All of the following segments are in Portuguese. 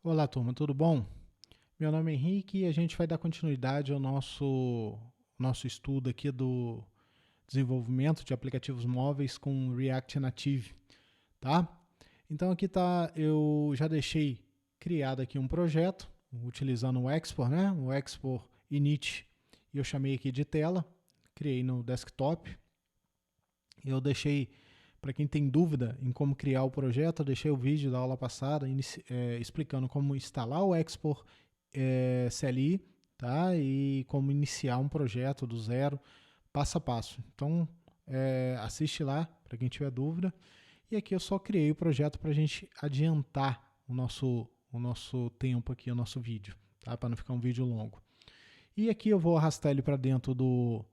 Olá, turma, tudo bom? Meu nome é Henrique e a gente vai dar continuidade ao nosso estudo aqui do desenvolvimento de aplicativos móveis com React Native, tá? Então aqui tá, eu já deixei criado aqui um projeto utilizando o Export, né? O Export init, e eu chamei aqui de tela, criei no desktop. Eu deixei, para quem tem dúvida em como criar o projeto, eu deixei o vídeo da aula passada explicando como instalar o Export CLI, tá? E como iniciar um projeto do zero, passo a passo. Então, assiste lá, para quem tiver dúvida. E aqui eu só criei o projeto para a gente adiantar o nosso tempo aqui, o nosso vídeo, tá? Para não ficar um vídeo longo. E aqui eu vou arrastar ele para dentro do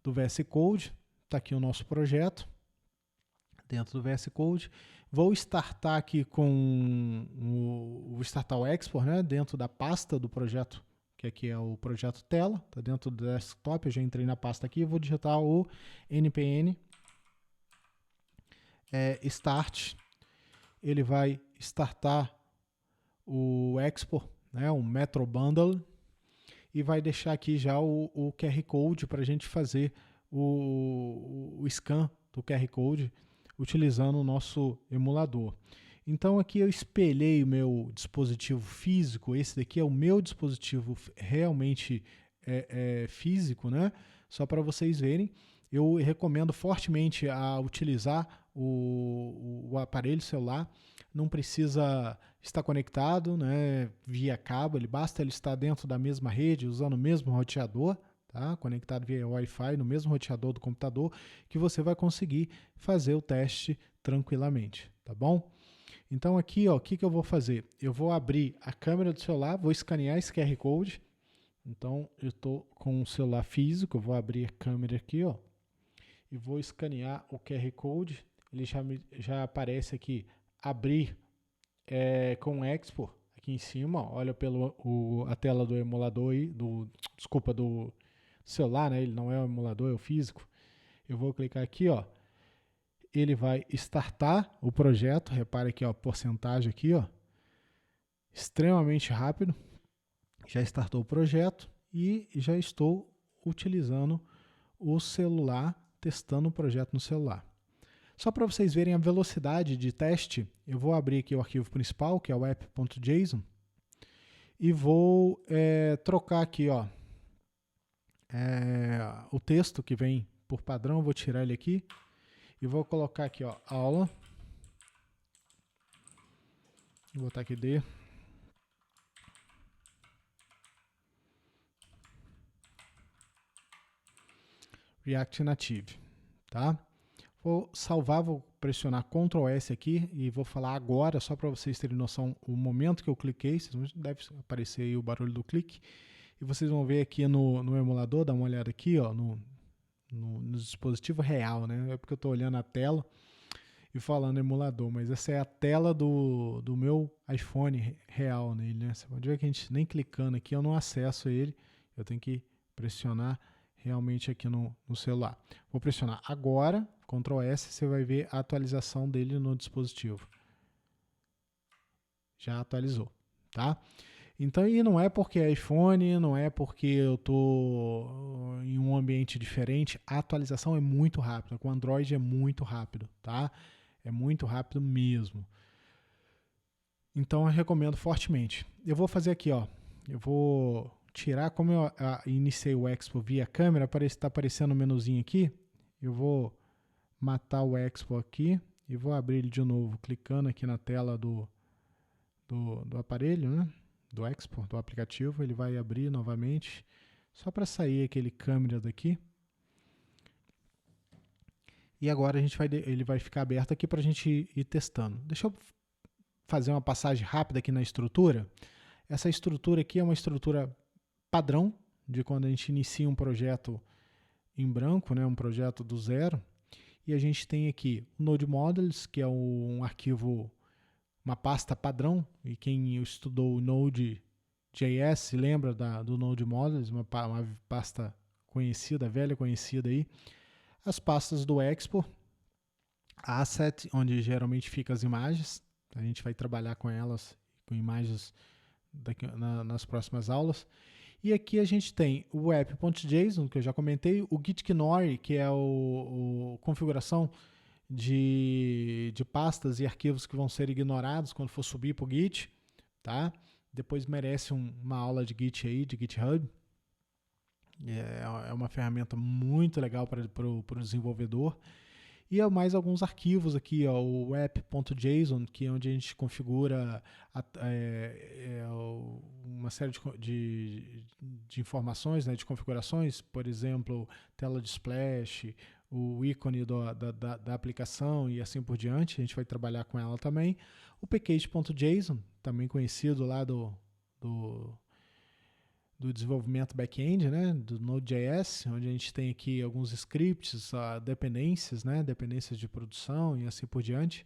VS Code. Está aqui o nosso projeto dentro do VS Code. Vou startar aqui vou startar o Export, né, dentro da pasta do projeto, que aqui é o projeto tela, está dentro do desktop. Eu já entrei na pasta aqui, vou digitar o npm start. Ele vai startar o Export, né, o Metro Bundle, e vai deixar aqui já o QR Code para a gente fazer o scan do QR Code utilizando o nosso emulador. Então aqui eu espelhei o meu dispositivo físico. Esse daqui é o meu dispositivo realmente físico, né? Só para vocês verem. Eu recomendo fortemente a utilizar o aparelho celular. Não precisa estar conectado, né, via cabo, basta ele estar dentro da mesma rede, usando o mesmo roteador, tá? Conectado via Wi-Fi no mesmo roteador do computador, que você vai conseguir fazer o teste tranquilamente, tá bom? Então aqui, ó, o que eu vou fazer? Eu vou abrir a câmera do celular, vou escanear esse QR Code. Então eu estou com um celular físico, eu vou abrir a câmera aqui, ó, e vou escanear o QR Code. Ele já aparece aqui, abrir com Export aqui em cima, ó, olha a tela do emulador aí, desculpa, do celular, né? Ele não é o emulador, é o físico. Eu vou clicar aqui, ó. Ele vai startar o projeto. Repare aqui, ó, porcentagem aqui, ó, extremamente rápido. Já startou o projeto e já estou utilizando o celular, testando o projeto no celular. Só para vocês verem a velocidade de teste, eu vou abrir aqui o arquivo principal, que é o app.json, e vou trocar aqui, ó, o texto que vem por padrão. Vou tirar ele aqui e vou colocar aqui, ó, aula. Vou botar aqui D. React Native, tá? Vou salvar, vou pressionar Ctrl S aqui e vou falar agora, só para vocês terem noção o momento que eu cliquei. Deve aparecer aí o barulho do clique. E vocês vão ver aqui no emulador, dá uma olhada aqui, ó, no dispositivo real, né? É porque eu estou olhando a tela e falando emulador, mas essa é a tela do meu iPhone real nele, né? Você pode ver que a gente nem clicando aqui eu não acesso ele, eu tenho que pressionar realmente aqui no celular. Vou pressionar agora, Ctrl S, você vai ver a atualização dele no dispositivo. Já atualizou, tá? Então, e não é porque é iPhone, não é porque eu estou em um ambiente diferente, a atualização é muito rápida. Com Android é muito rápido, tá? É muito rápido mesmo. Então eu recomendo fortemente. Eu vou fazer aqui, ó. Eu vou tirar, como eu iniciei o Expo via câmera, está aparecendo o menuzinho aqui. Eu vou matar o Expo aqui e vou abrir ele de novo, clicando aqui na tela do aparelho, né? Do Export, do aplicativo. Ele vai abrir novamente, só para sair aquele câmera daqui. E agora ele vai ficar aberto aqui para a gente ir testando. Deixa eu fazer uma passagem rápida aqui na estrutura. Essa estrutura aqui é uma estrutura padrão de quando a gente inicia um projeto em branco, né, um projeto do zero. E a gente tem aqui o Node Modules, que é um arquivo, uma pasta padrão. E quem estudou o Node.js lembra do Node Modules, uma pasta conhecida, velha conhecida aí. As pastas do Expo, Asset, onde geralmente ficam as imagens. A gente vai trabalhar com elas, com imagens nas próximas aulas. E aqui a gente tem o app.json, que eu já comentei, o git-ignore, que é o configuração de pastas e arquivos que vão ser ignorados quando for subir para o Git, tá? Depois merece uma aula de Git aí, de GitHub. É uma ferramenta muito legal para o desenvolvedor. E mais alguns arquivos aqui, ó, o app.json, que é onde a gente configura uma série de informações, né, de configurações, por exemplo, tela de splash, o ícone da aplicação e assim por diante. A gente vai trabalhar com ela também. O package.json, também conhecido lá do desenvolvimento back-end, né, do Node.js, onde a gente tem aqui alguns scripts, dependências, né, dependências de produção e assim por diante.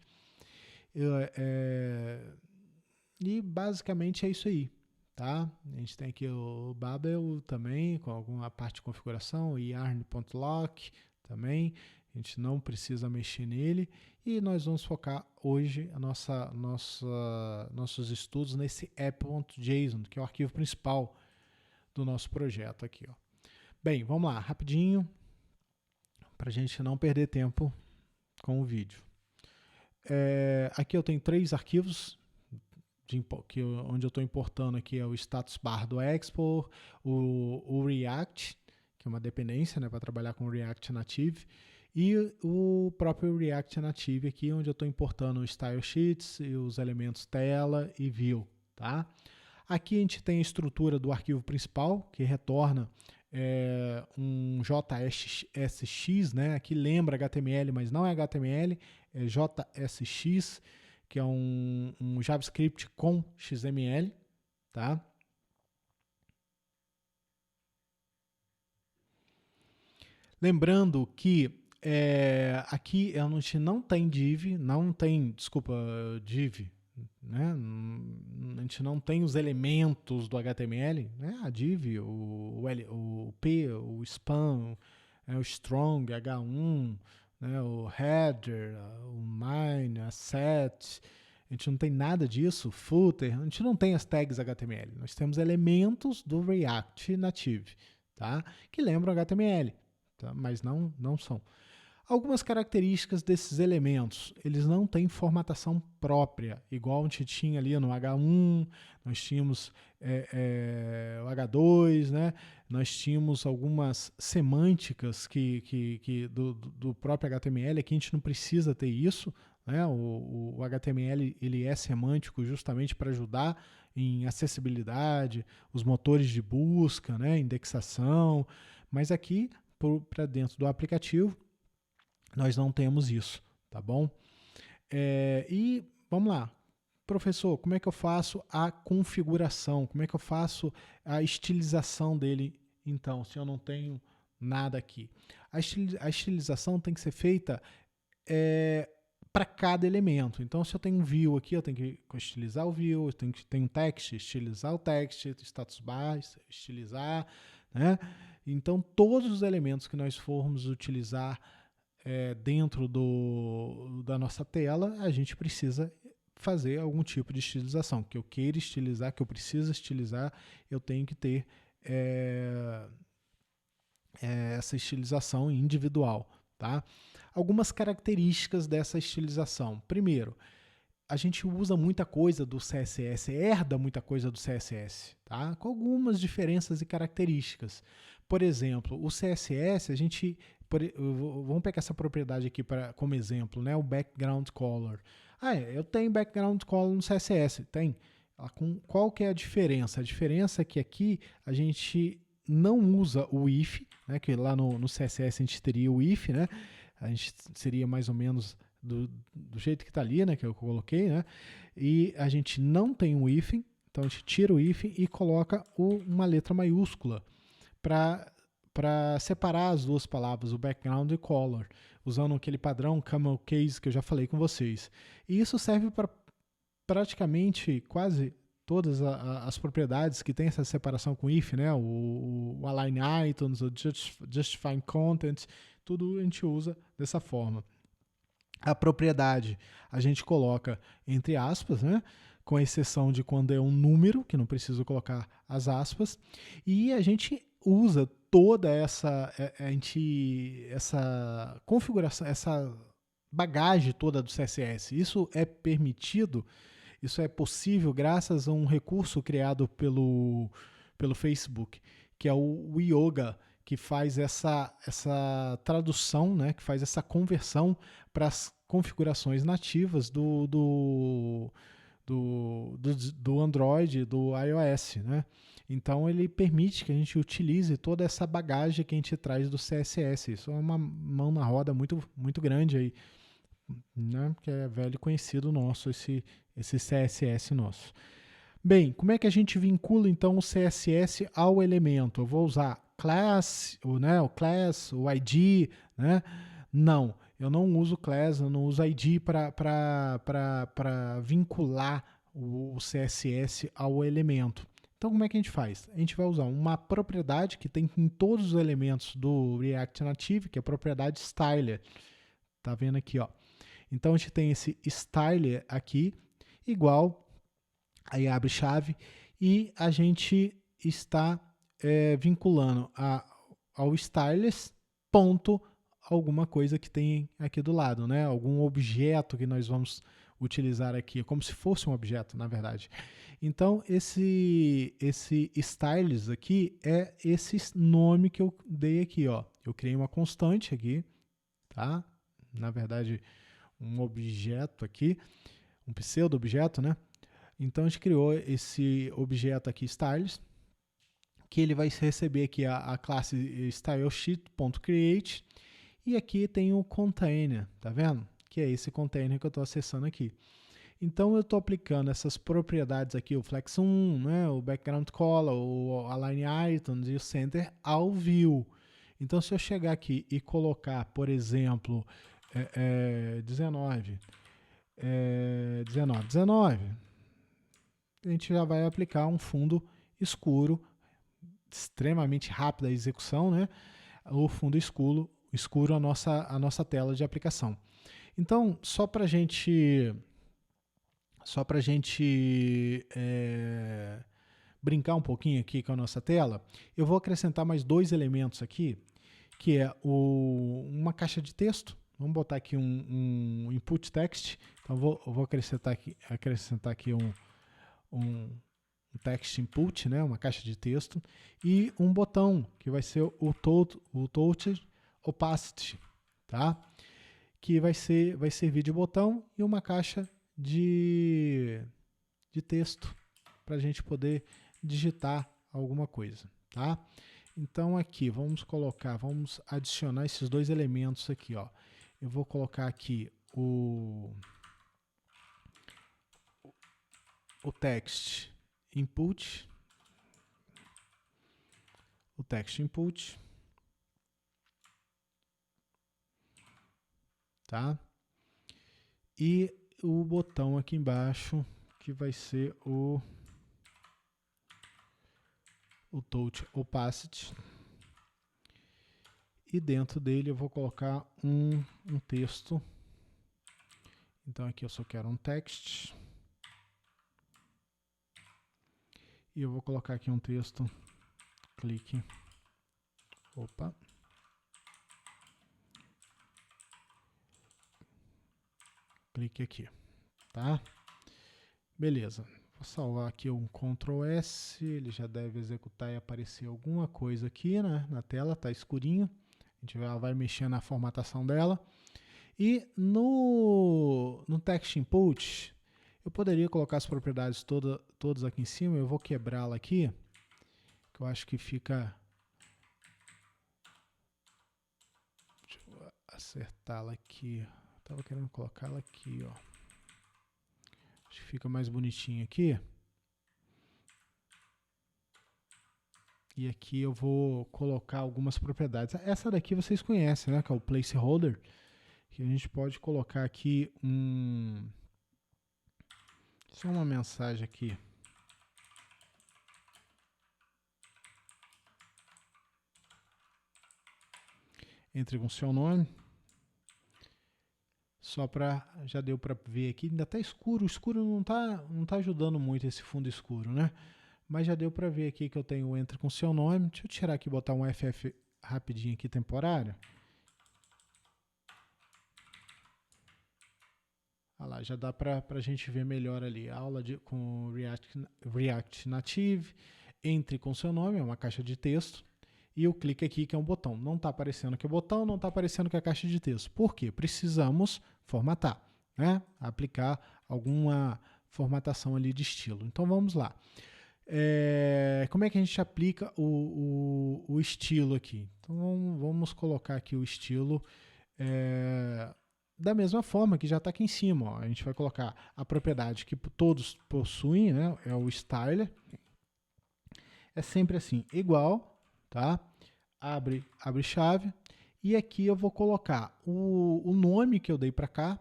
E basicamente é isso aí, tá? A gente tem aqui o Babel também, com alguma parte de configuração, o yarn.lock também, a gente não precisa mexer nele, e nós vamos focar hoje nossos estudos nesse app.json, que é o arquivo principal do nosso projeto aqui, ó. Bem, vamos lá, rapidinho, para a gente não perder tempo com o vídeo. Aqui eu tenho 3 arquivos onde eu estou importando aqui é o status bar do Expo, o React, que é uma dependência, né, para trabalhar com o React Native, e o próprio React Native aqui, onde eu estou importando o style sheets e os elementos tela e view, tá? Aqui a gente tem a estrutura do arquivo principal, que retorna um JSX, né? Aqui lembra HTML, mas não é HTML, é JSX, que é um JavaScript com XML, tá? Lembrando que aqui a gente não tem div, div, né? A gente não tem os elementos do HTML, né? A div, o P, o span, o strong, H1, né? O header, o mine, a set, a gente não tem nada disso, footer, a gente não tem as tags HTML, nós temos elementos do React Native, tá? Que lembram HTML, tá? Mas não são. Algumas características desses elementos, eles não têm formatação própria, igual a gente tinha ali no H1, nós tínhamos o H2, né? Nós tínhamos algumas semânticas do próprio HTML, aqui a gente não precisa ter isso, né? O HTML ele é semântico justamente para ajudar em acessibilidade, os motores de busca, né? Indexação, mas aqui para dentro do aplicativo nós não temos isso, tá bom? E vamos lá, professor, como é que eu faço a configuração? Como é que eu faço a estilização dele, então, se eu não tenho nada aqui? A estilização tem que ser feita para cada elemento. Então, se eu tenho um view aqui, eu tenho que estilizar o view, eu tenho que ter um text, estilizar o text, status bar, estilizar, né? Então, todos os elementos que nós formos utilizar dentro da nossa tela, a gente precisa fazer algum tipo de estilização. Que eu queira estilizar, que eu preciso estilizar, eu tenho que ter essa estilização individual, tá? Algumas características dessa estilização. Primeiro, a gente usa muita coisa do CSS, herda muita coisa do CSS, tá? Com algumas diferenças e características. Por exemplo, o CSS, a gente... Vamos pegar essa propriedade aqui como exemplo, né? O background color. Eu tenho background color no CSS. Tem. Qual que é a diferença? A diferença é que aqui a gente não usa o if, né? Que lá no CSS a gente teria o if, né? A gente seria mais ou menos do jeito que está ali, né? Que eu coloquei, né? E a gente não tem o if, então a gente tira o if e coloca uma letra maiúscula para separar as duas palavras, o background e color, usando aquele padrão camel case que eu já falei com vocês. E isso serve para praticamente quase todas as propriedades que tem essa separação com if, né? O align items, o justifying content, tudo a gente usa dessa forma. A propriedade a gente coloca entre aspas, né? com exceção de quando é um número, que não preciso colocar as aspas, e a gente usa toda essa configuração, essa bagagem toda do CSS. Isso é permitido, isso é possível graças a um recurso criado pelo Facebook, que é o Yoga, que faz essa tradução, né, que faz essa conversão para as configurações nativas do Android, do iOS, né? Então ele permite que a gente utilize toda essa bagagem que a gente traz do CSS. Isso é uma mão na roda muito, muito grande aí, né? Que é velho conhecido nosso, esse CSS nosso. Bem, como é que a gente vincula então o CSS ao elemento? Eu vou usar class, o class, o ID, né? Não, eu não uso class, eu não uso ID para vincular o CSS ao elemento. Então, como é que a gente faz? A gente vai usar uma propriedade que tem em todos os elementos do React Native, que é a propriedade styler. Tá vendo aqui, ó? Então, a gente tem esse styler aqui, igual, aí abre chave, e a gente está vinculando ao stylers, ponto, alguma coisa que tem aqui do lado, né? Algum objeto que nós vamos utilizar aqui, como se fosse um objeto, na verdade. Então, esse stylers aqui é esse nome que eu dei aqui, ó. Eu criei uma constante aqui, tá? Na verdade, um objeto aqui, um pseudo-objeto, né? Então, a gente criou esse objeto aqui, stylers, que ele vai receber aqui a classe stylesheet.create, e aqui tem o container, tá vendo? Que é esse container que eu estou acessando aqui. Então eu estou aplicando essas propriedades aqui, o flex1, né, o background color, o align items e o center ao view. Então se eu chegar aqui e colocar, por exemplo, 19, a gente já vai aplicar um fundo escuro, extremamente rápida a execução, né? O fundo escuro a nossa tela de aplicação. Então, só para a gente brincar um pouquinho aqui com a nossa tela, eu vou acrescentar mais dois elementos aqui, que é uma caixa de texto. Vamos botar aqui um input text. Então, eu vou acrescentar aqui um text input, né, uma caixa de texto, e um botão, que vai ser o touch opacity, tá? Que vai servir de botão, e uma caixa de texto para a gente poder digitar alguma coisa, tá? Então aqui vamos adicionar esses dois elementos aqui, ó. Eu vou colocar aqui o text input, tá? E o botão aqui embaixo, que vai ser o touch opacity, e dentro dele eu vou colocar um texto. Então aqui eu só quero um text, e eu vou colocar aqui um texto, clique aqui, tá? Beleza, vou salvar aqui um Ctrl S, ele já deve executar e aparecer alguma coisa aqui, né, na tela, tá escurinho, a gente vai mexer na formatação dela. E no text input, eu poderia colocar as propriedades todas aqui em cima. Eu vou quebrá-la aqui, que eu acho que fica... Deixa eu acertá-la aqui. Estava querendo colocá-la aqui, ó. Acho que fica mais bonitinho aqui. E aqui eu vou colocar algumas propriedades. Essa daqui vocês conhecem, né? Que é o placeholder. Que a gente pode colocar aqui só uma mensagem aqui. Entre com o seu nome, Só para, já deu para ver aqui, ainda está escuro, o escuro não tá ajudando muito esse fundo escuro, né? Mas já deu para ver aqui que eu tenho o Entre com seu nome. Deixa eu tirar aqui e botar um FF rapidinho aqui, temporário. Olha lá, já dá para a gente ver melhor ali. Aula com React Native, Entre com seu nome, é uma caixa de texto. E eu clico aqui que é um botão. Não está aparecendo que é botão, não está aparecendo que é caixa de texto. Por quê? Precisamos formatar, né? Aplicar alguma formatação ali de estilo. Então vamos lá. Como é que a gente aplica o estilo aqui? Então vamos colocar aqui o estilo da mesma forma que já está aqui em cima. Ó. A gente vai colocar a propriedade que todos possuem, né? É o styler. É sempre assim, igual, tá? Abre chave. E aqui eu vou colocar o nome que eu dei para cá.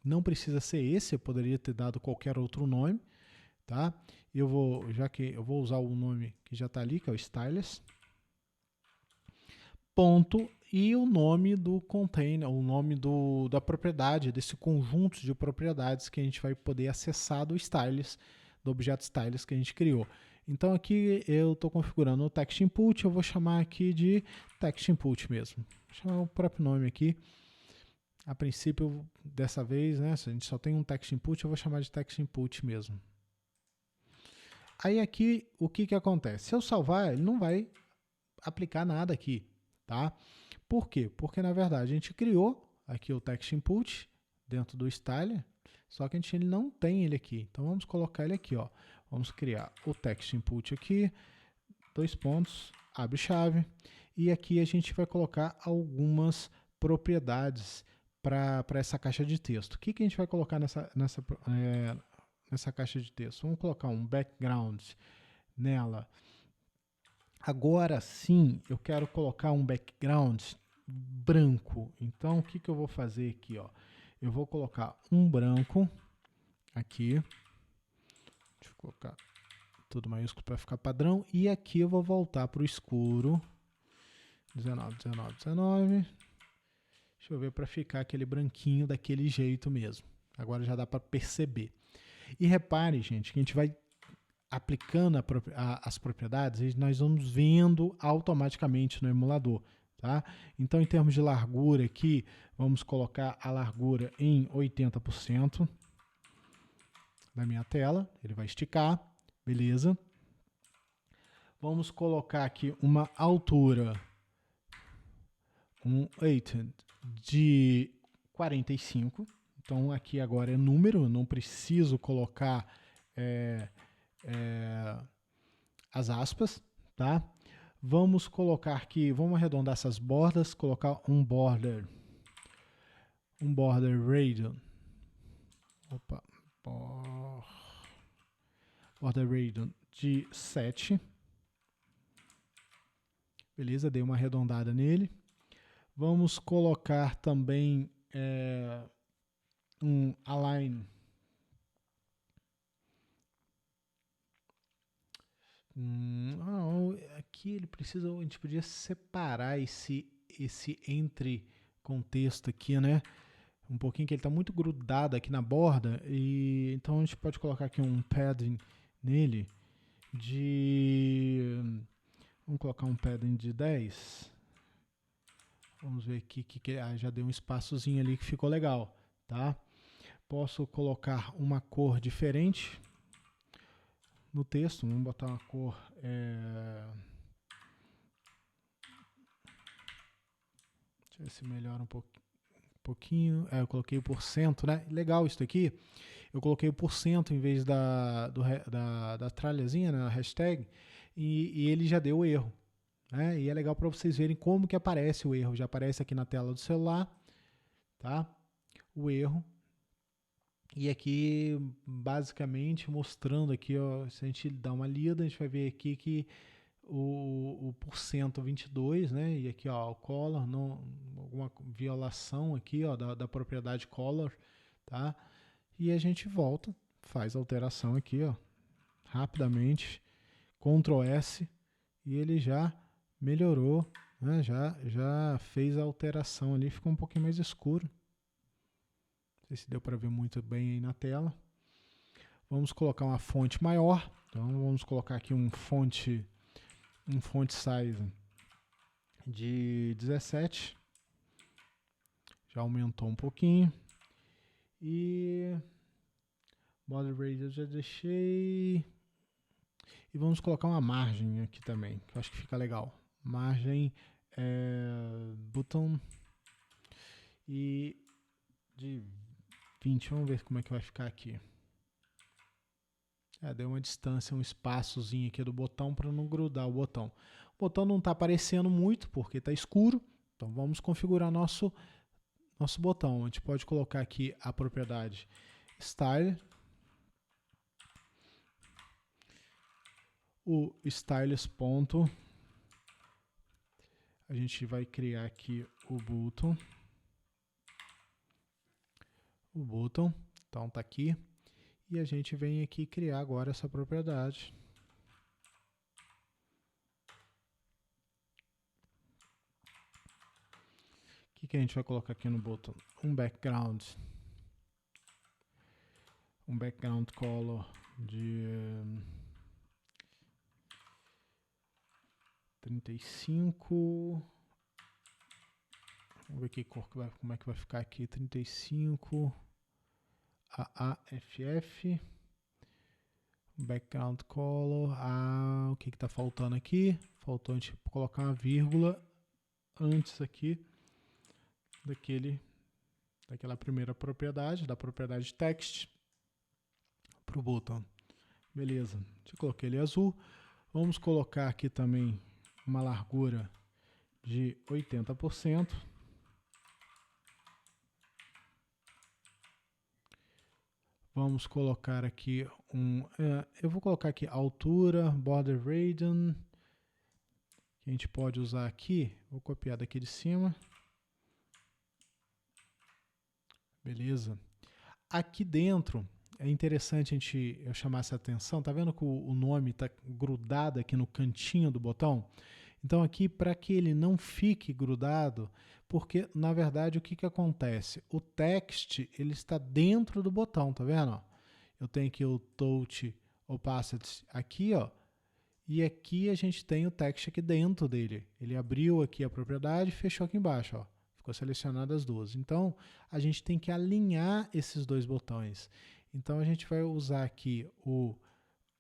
Não precisa ser esse, eu poderia ter dado qualquer outro nome, tá? Eu vou usar o nome que já está ali, que é o stylus. Ponto e o nome do container, o nome da propriedade, desse conjunto de propriedades que a gente vai poder acessar do stylus, do objeto stylus que a gente criou. Então aqui eu estou configurando o text input, eu vou chamar aqui de text input mesmo. Vou chamar o próprio nome aqui. A princípio, dessa vez, né, se a gente só tem um text input, eu vou chamar de text input mesmo. Aí aqui, o que acontece? Se eu salvar, ele não vai aplicar nada aqui, tá? Por quê? Porque, na verdade, a gente criou aqui o text input dentro do styler, só que ele não tem ele aqui. Então, vamos colocar ele aqui, ó. Vamos criar o text input aqui, dois pontos, abre chave, e aqui a gente vai colocar algumas propriedades para essa caixa de texto. O que a gente vai colocar nessa caixa de texto? Vamos colocar um background nela. Agora sim, eu quero colocar um background branco. Então, o que eu vou fazer aqui? Ó? Eu vou colocar um branco aqui. Deixa eu colocar tudo maiúsculo para ficar padrão. E aqui eu vou voltar para o escuro. 19, 19, 19. Deixa eu ver para ficar aquele branquinho daquele jeito mesmo. Agora já dá para perceber. E repare, gente, que a gente vai aplicando as propriedades, nós vamos vendo automaticamente no emulador. Tá? Então, em termos de largura aqui, vamos colocar a largura em 80% da minha tela. Ele vai esticar, beleza. Vamos colocar aqui uma altura, um weight de 45. Então, aqui agora é número, eu não preciso colocar as aspas, tá? Vamos colocar aqui, vamos arredondar essas bordas, colocar um border radius, border radius de 7, beleza? Dei uma arredondada nele. Vamos colocar também um align. Aqui ele precisa, a gente podia separar esse entre contexto aqui, né? Um pouquinho que ele está muito grudado aqui na borda, e então a gente pode colocar aqui um padding nele vamos colocar um padding de 10. Vamos ver aqui que já deu um espaçozinho ali que ficou legal, tá? Posso colocar uma cor diferente no texto, vamos botar uma cor deixa eu ver se melhora um pouquinho. Eu coloquei o porcento, né? Legal isso aqui. Eu coloquei o porcento em vez da tralhazinha, né? A hashtag, e ele já deu o erro. Né? E é legal para vocês verem como que aparece o erro. Já aparece aqui na tela do celular, tá? O erro. E aqui, basicamente, mostrando aqui, ó, se a gente dá uma lida, a gente vai ver aqui que o porcento 22, né? E aqui, ó, o color, não, alguma violação aqui, ó, da propriedade color, tá? E a gente volta, faz a alteração aqui, ó, rapidamente, Ctrl S, e ele já melhorou, né? Já fez a alteração ali, ficou um pouquinho mais escuro. sei se deu para ver muito bem aí na tela. Vamos colocar uma fonte maior. Então vamos colocar aqui um font size de 17. Já aumentou um pouquinho. E border radius eu já deixei. E vamos colocar uma margem aqui também, que eu acho que fica legal. Margem button e de 20. Vamos ver como é que vai ficar aqui. Deu uma distância, um espaçozinho aqui do botão para não grudar o botão. O botão não está aparecendo muito porque está escuro. Então vamos configurar nosso botão. A gente pode colocar aqui a propriedade Style. O Styles ponto. A gente vai criar aqui o button. Então tá aqui. E a gente vem aqui criar agora essa propriedade. O que a gente vai colocar aqui no botão? Um background color de 35. Vamos ver que cor como é que vai ficar aqui. 35 AAFF. Background color. O que está faltando aqui? Faltou a gente colocar uma vírgula antes aqui daquela primeira propriedade, da propriedade text para o botão. Beleza, eu coloquei ele azul. Vamos colocar aqui também uma largura de 80%. Vamos colocar aqui eu vou colocar aqui altura, border radius, que a gente pode usar aqui. Vou copiar daqui de cima. Beleza. Aqui dentro é interessante eu chamar essa atenção. Tá vendo que o nome está grudado aqui no cantinho do botão? Então aqui, para que ele não fique grudado, porque na verdade o que acontece? O text ele está dentro do botão, tá vendo? Eu tenho aqui o touch opacity aqui, ó, e aqui a gente tem o text aqui dentro dele. Ele abriu aqui a propriedade e fechou aqui embaixo, ó. Ficou selecionado as duas. Então a gente tem que alinhar esses dois botões. Então a gente vai usar aqui o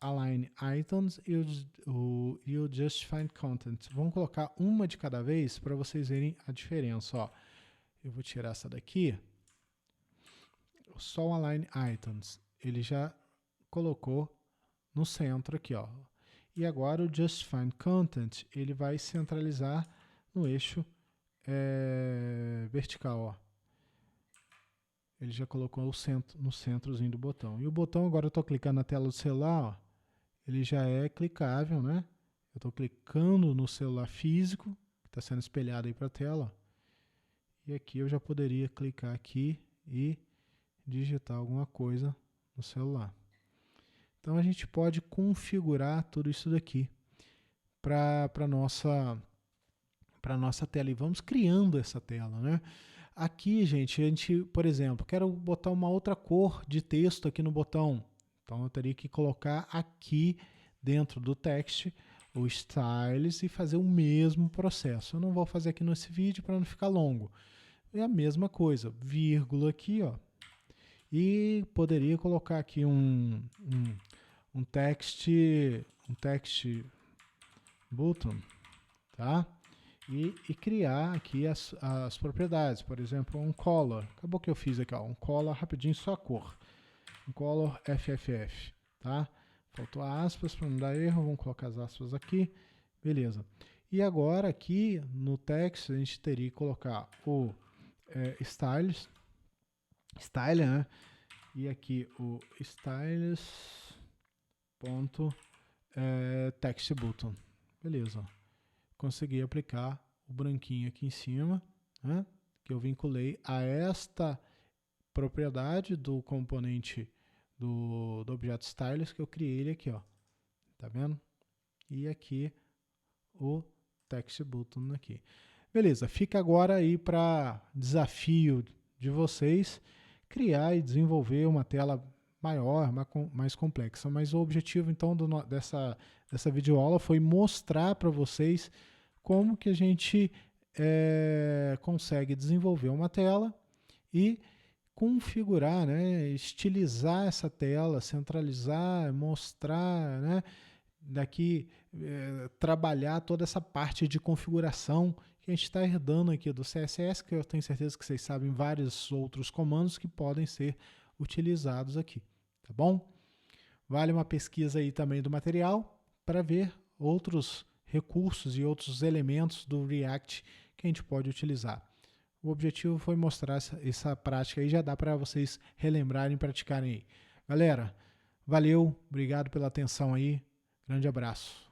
Align Items e o Justify Content. Vamos colocar uma de cada vez para vocês verem a diferença. Ó. Eu vou tirar essa daqui. Só o Align Items. Ele já colocou no centro aqui. Ó. E agora o Justify Content ele vai centralizar no eixo vertical. Ó. Ele já colocou no centrozinho do botão. E o botão, agora eu estou clicando na tela do celular, ó, ele já é clicável, né? Eu estou clicando no celular físico, que está sendo espelhado aí para a tela. E aqui eu já poderia clicar aqui e digitar alguma coisa no celular. Então a gente pode configurar tudo isso daqui para a nossa tela. E vamos criando essa tela, né? Aqui, gente, por exemplo, quero botar uma outra cor de texto aqui no botão. Então, eu teria que colocar aqui dentro do text o styles e fazer o mesmo processo. Eu não vou fazer aqui nesse vídeo para não ficar longo. É a mesma coisa, vírgula aqui, ó. E poderia colocar aqui um text button, tá? E criar aqui as propriedades, por exemplo, um color. Acabou que eu fiz aqui, ó, um color rapidinho, só a cor. Um color FFF, tá? Faltou aspas para não dar erro, vamos colocar as aspas aqui, beleza. E agora aqui no text a gente teria que colocar o styles, né? E aqui o styles.text button, beleza. Consegui aplicar o branquinho aqui em cima, né, que eu vinculei a esta propriedade do componente do objeto Stylus, que eu criei ele aqui, ó. Tá vendo? E aqui o text button aqui. Beleza, fica agora aí para desafio de vocês criar e desenvolver uma tela maior, mais complexa. Mas o objetivo então dessa videoaula foi mostrar para vocês como que a gente consegue desenvolver uma tela e configurar, né, estilizar essa tela, centralizar, mostrar, né, daqui trabalhar toda essa parte de configuração que a gente está herdando aqui do CSS, que eu tenho certeza que vocês sabem vários outros comandos que podem ser utilizados aqui, tá bom? Vale uma pesquisa aí também do material para ver outros recursos e outros elementos do React que a gente pode utilizar. O objetivo foi mostrar essa prática aí, já dá para vocês relembrarem e praticarem aí. Galera, valeu, obrigado pela atenção aí, grande abraço.